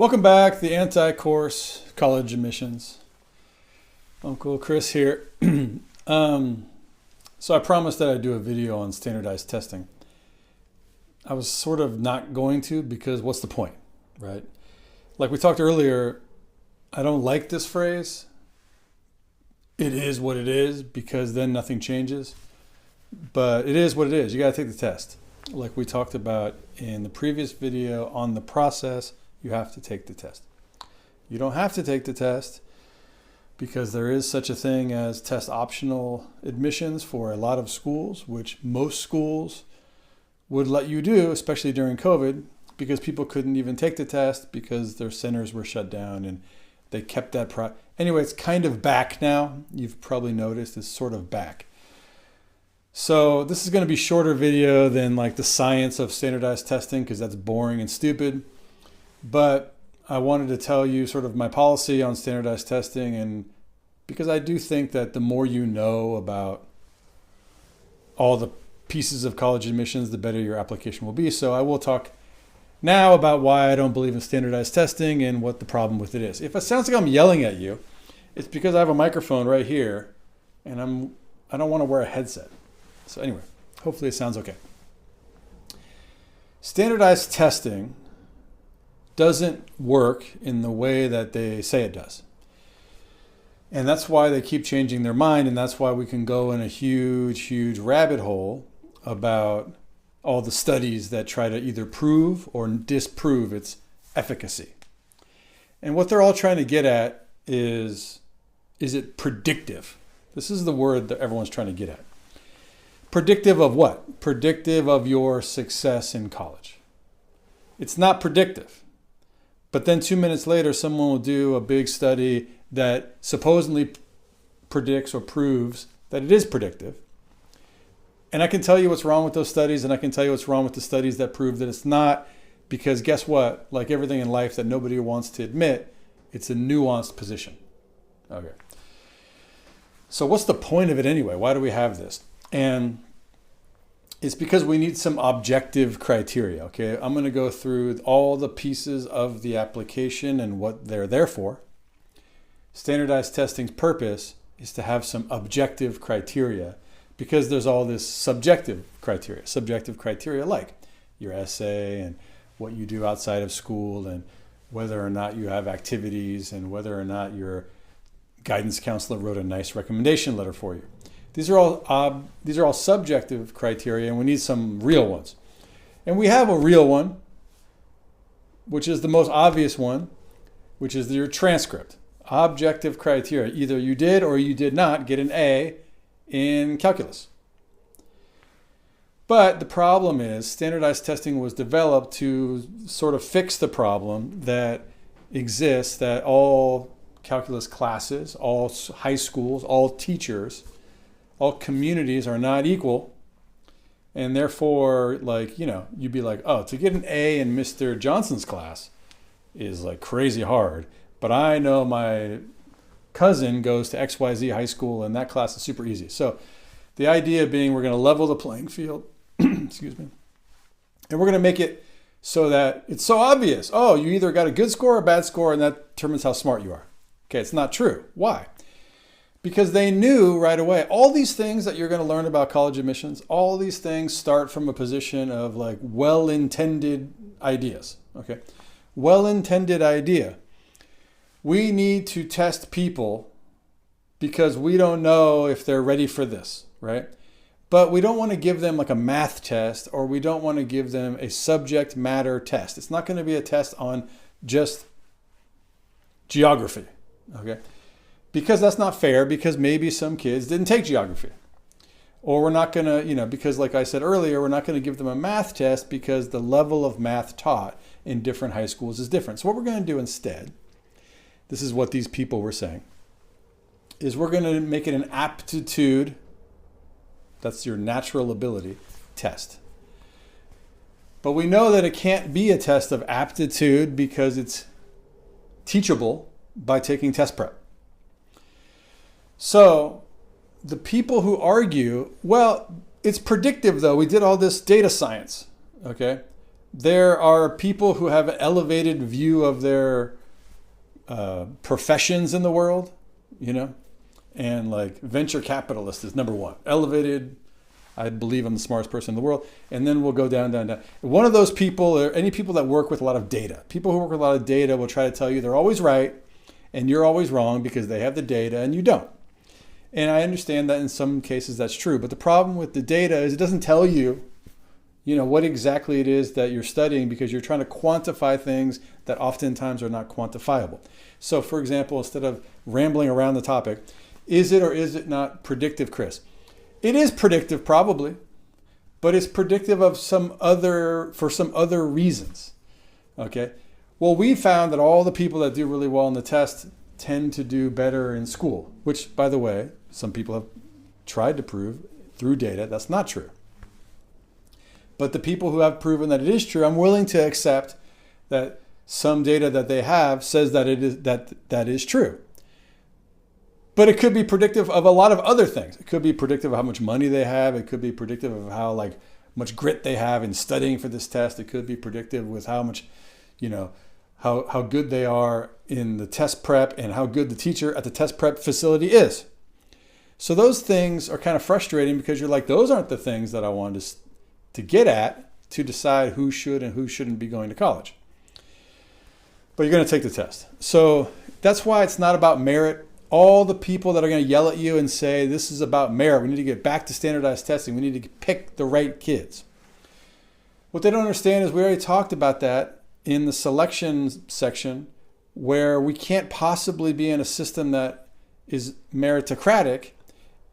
Welcome back, the anti-course college admissions. Uncle Chris here. So I promised that I'd do a video on standardized testing. I was sort of not going to because what's the point, right? Like we talked earlier, I don't like this phrase. It is what it is because then nothing changes. But it is what it is. You got to take the test. Like we talked about in the previous video on the process, you have to take the test. You don't have to take the test because there is such a thing as test optional admissions for a lot of schools, which most schools would let you do, especially during COVID, because people couldn't even take the test because their centers were shut down and they kept that. Anyway, it's kind of back now. You've probably noticed it's sort of back. So this is going to be a shorter video than like the science of standardized testing because that's boring and stupid. But I wanted to tell you sort of my policy on standardized testing, and because I do think that the more you know about all the pieces of college admissions, the better your application will be. So I will talk now about why I don't believe in standardized testing and what the problem with it is. If it sounds like I'm yelling at you, it's because I have a microphone right here and I don't want to wear a headset. So anyway, hopefully it sounds okay. Standardized testing doesn't work in the way that they say it does. And that's why they keep changing their mind, and that's why we can go in a huge rabbit hole about all the studies that try to either prove or disprove its efficacy. And what they're all trying to get at is it predictive? This is the word that everyone's trying to get at. Predictive of what? Predictive of your success in college. It's not predictive. But then 2 minutes later, someone will do a big study that supposedly predicts or proves that it is predictive. And I can tell you what's wrong with those studies, and I can tell you what's wrong with the studies that prove that it's not, because guess what? Like everything in life that nobody wants to admit, it's a nuanced position. Okay. So what's the point of it anyway? Why do we have this? And it's because we need some objective criteria, okay? I'm going to go through all the pieces of the application and what they're there for. Standardized testing's purpose is to have some objective criteria because there's all this subjective criteria. Subjective criteria like your essay and what you do outside of school and whether or not you have activities and whether or not your guidance counselor wrote a nice recommendation letter for you. These are all subjective criteria, and we need some real ones. And we have a real one, which is the most obvious one, which is your transcript. Objective criteria. Either you did or you did not get an A in calculus. But the problem is standardized testing was developed to sort of fix the problem that exists, that all calculus classes, all high schools, all teachers, all communities are not equal, and therefore, like, you know, you'd be like, oh, to get an A in Mr. Johnson's class is like crazy hard, but I know my cousin goes to XYZ high school and that class is super easy. So the idea being we're going to level the playing field, excuse me, and we're going to make it so that it's so obvious. Oh, you either got a good score or a bad score, and that determines how smart you are. Okay, it's not true. Why? Because they knew right away, all these things that you're going to learn about college admissions, all these things start from a position of like well-intended ideas, okay? Well-intended idea. We need to test people because we don't know if they're ready for this, right? But we don't want to give them like a math test, or we don't want to give them a subject matter test. It's not going to be a test on just geography, okay? Because that's not fair, because maybe some kids didn't take geography. Or we're not going to, because like I said earlier, we're not going to give them a math test because the level of math taught in different high schools is different. So what we're going to do instead, this is what these people were saying, is we're going to make it an aptitude, that's your natural ability, test. But we know that it can't be a test of aptitude because it's teachable by taking test prep. So the people who argue, well, it's predictive though. We did all this data science, okay? There are people who have an elevated view of their professions in the world, you know, and like venture capitalist is number one. Elevated, I believe I'm the smartest person in the world. And then we'll go down, down, down. One of those people are any people that work with a lot of data. People who work with a lot of data will try to tell you they're always right and you're always wrong because they have the data and you don't. And I understand that in some cases that's true. But the problem with the data is it doesn't tell you, you know, what exactly it is that you're studying because you're trying to quantify things that oftentimes are not quantifiable. So for example, instead of rambling around the topic, is it or is it not predictive, Chris? It is predictive probably, but it's predictive of for some other reasons. Okay. Well, we found that all the people that do really well in the test tend to do better in school, which by the way, some people have tried to prove through data that's not true. But the people who have proven that it is true, I'm willing to accept that some data that they have says that it is that is true. But it could be predictive of a lot of other things. It could be predictive of how much money they have. It could be predictive of how much grit they have in studying for this test. It could be predictive with how much, you know, how good they are in the test prep and how good the teacher at the test prep facility is. So those things are kind of frustrating because you're like, those aren't the things that I wanted to get at to decide who should and who shouldn't be going to college. But you're going to take the test. So that's why it's not about merit. All the people that are going to yell at you and say, this is about merit. We need to get back to standardized testing. We need to pick the right kids. What they don't understand is we already talked about that in the selection section where we can't possibly be in a system that is meritocratic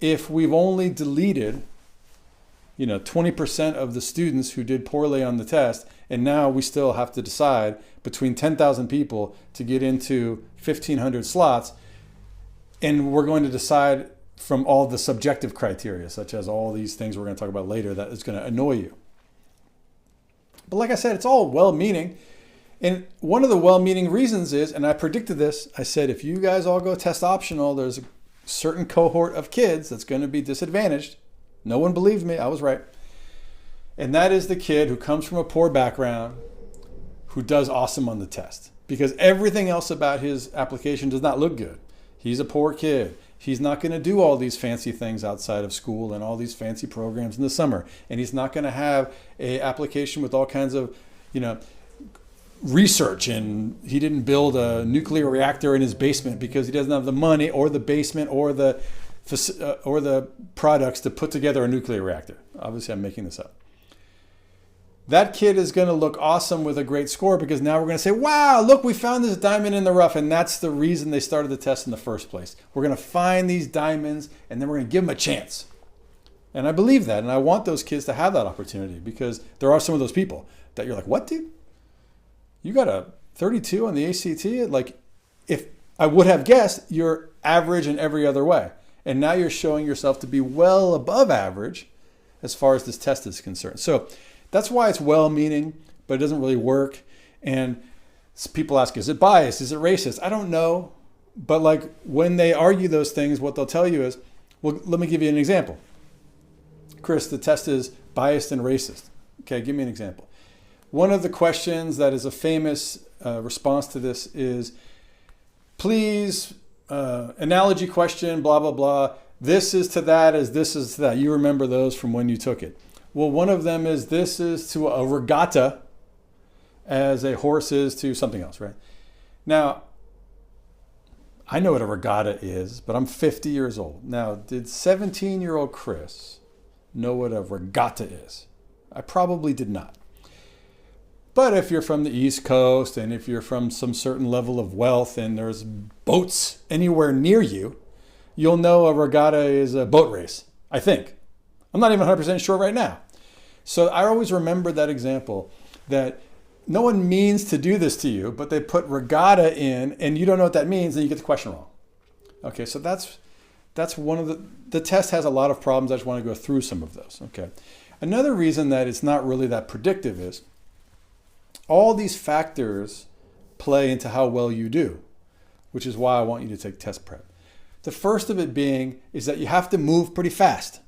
if we've only deleted 20% of the students who did poorly on the test, and now we still have to decide between 10,000 people to get into 1,500 slots, and we're going to decide from all the subjective criteria, such as all these things we're going to talk about later, that is going to annoy you. But like I said, it's all well-meaning, and one of the well-meaning reasons is, and I predicted this, I said if you guys all go test optional, there's a certain cohort of kids that's going to be disadvantaged. No one believed me. I was right. And that is the kid who comes from a poor background, who does awesome on the test. Because everything else about his application does not look good. He's a poor kid. He's not going to do all these fancy things outside of school and all these fancy programs in the summer. And he's not going to have an application with all kinds of, research. And he didn't build a nuclear reactor in his basement because he doesn't have the money or the basement or the products to put together a nuclear reactor. Obviously, I'm making this up. That kid is going to look awesome with a great score because now we're going to say, wow, look, we found this diamond in the rough. And that's the reason they started the test in the first place. We're going to find these diamonds and then we're going to give them a chance. And I believe that. And I want those kids to have that opportunity because there are some of those people that you're like, what, dude? You got a 32 on the ACT? Like, if I would have guessed, you're average in every other way. And now you're showing yourself to be well above average as far as this test is concerned. So that's why it's well-meaning, but it doesn't really work. And people ask, is it biased? Is it racist? I don't know. But when they argue those things, what they'll tell you is, well, let me give you an example. Chris, the test is biased and racist. Okay, give me an example. One of the questions that is a famous response to this is, please, analogy question, blah, blah, blah. This is to that as this is to that. You remember those from when you took it. Well, one of them is this is to a regatta as a horse is to something else, right? Now, I know what a regatta is, but I'm 50 years old. Now, did 17-year-old Chris know what a regatta is? I probably did not. But if you're from the East Coast and if you're from some certain level of wealth and there's boats anywhere near you, you'll know a regatta is a boat race, I think. I'm not even 100% sure right now. So I always remember that example that no one means to do this to you, but they put regatta in and you don't know what that means and you get the question wrong. Okay, so that's one of the test has a lot of problems. I just want to go through some of those. Okay. Another reason that it's not really that predictive is all these factors play into how well you do, which is why I want you to take test prep. The first of it being is that you have to move pretty fast.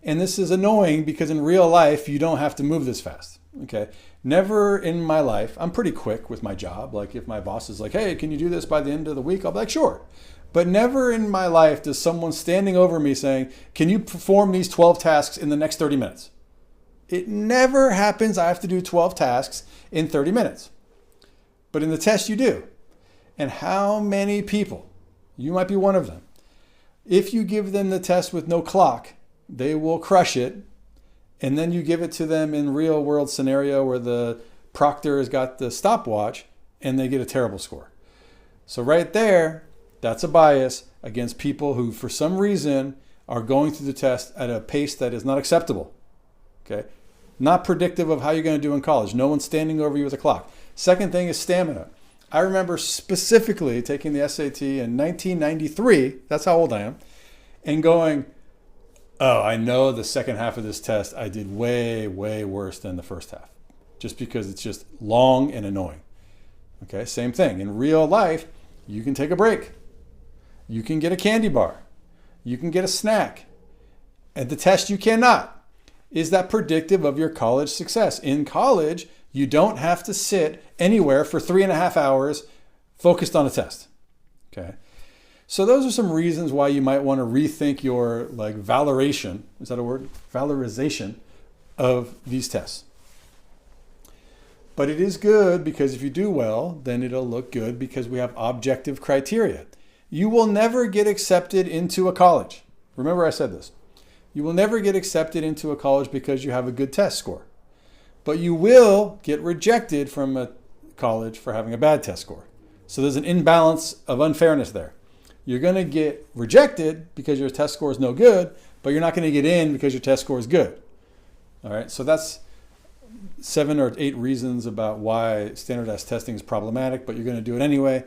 And this is annoying because in real life, you don't have to move this fast. Okay. Never in my life, I'm pretty quick with my job. Like if my boss is like, hey, can you do this by the end of the week? I'll be like, sure. But never in my life does someone standing over me saying, can you perform these 12 tasks in the next 30 minutes? It never happens. I have to do 12 tasks in 30 minutes. But in the test, you do. And how many people, you might be one of them, if you give them the test with no clock, they will crush it. And then you give it to them in real world scenario where the proctor has got the stopwatch and they get a terrible score. So right there, that's a bias against people who, for some reason, are going through the test at a pace that is not acceptable. Okay? Not predictive of how you're going to do in college. No one's standing over you with a clock. Second thing is stamina. I remember specifically taking the SAT in 1993, that's how old I am, and going, oh, I know the second half of this test I did way, way worse than the first half, just because it's just long and annoying. Okay, same thing. In real life, you can take a break. You can get a candy bar. You can get a snack. At the test, you cannot. Is that predictive of your college success? In college, you don't have to sit anywhere for 3.5 hours focused on a test. Okay. So those are some reasons why you might want to rethink your valorization, is that a word? Valorization of these tests. But it is good because if you do well, then it'll look good because we have objective criteria. You will never get accepted into a college. Remember I said this. You will never get accepted into a college because you have a good test score. But you will get rejected from a college for having a bad test score. So there's an imbalance of unfairness there. You're going to get rejected because your test score is no good, but you're not going to get in because your test score is good. All right, so that's 7 or 8 reasons about why standardized testing is problematic, but you're going to do it anyway.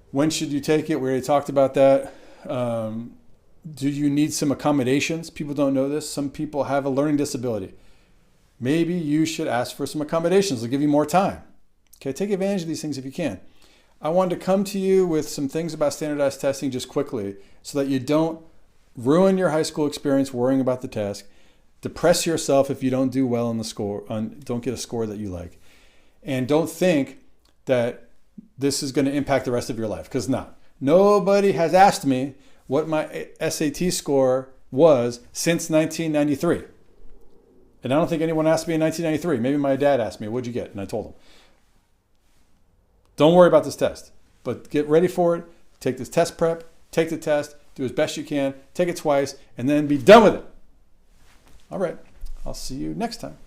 When should you take it? We already talked about that. Do you need some accommodations? People don't know this. Some people have a learning disability. Maybe you should ask for some accommodations. They'll give you more time. Okay, take advantage of these things if you can. I wanted to come to you with some things about standardized testing just quickly so that you don't ruin your high school experience worrying about the test, depress yourself if you don't do well on the score, don't get a score that you like, and don't think that this is going to impact the rest of your life, because not. Nobody has asked me what my SAT score was since 1993. And I don't think anyone asked me in 1993. Maybe my dad asked me, what'd you get? And I told him. Don't worry about this test, but get ready for it. Take this test prep, take the test, do as best you can, take it twice, and then be done with it. All right, I'll see you next time.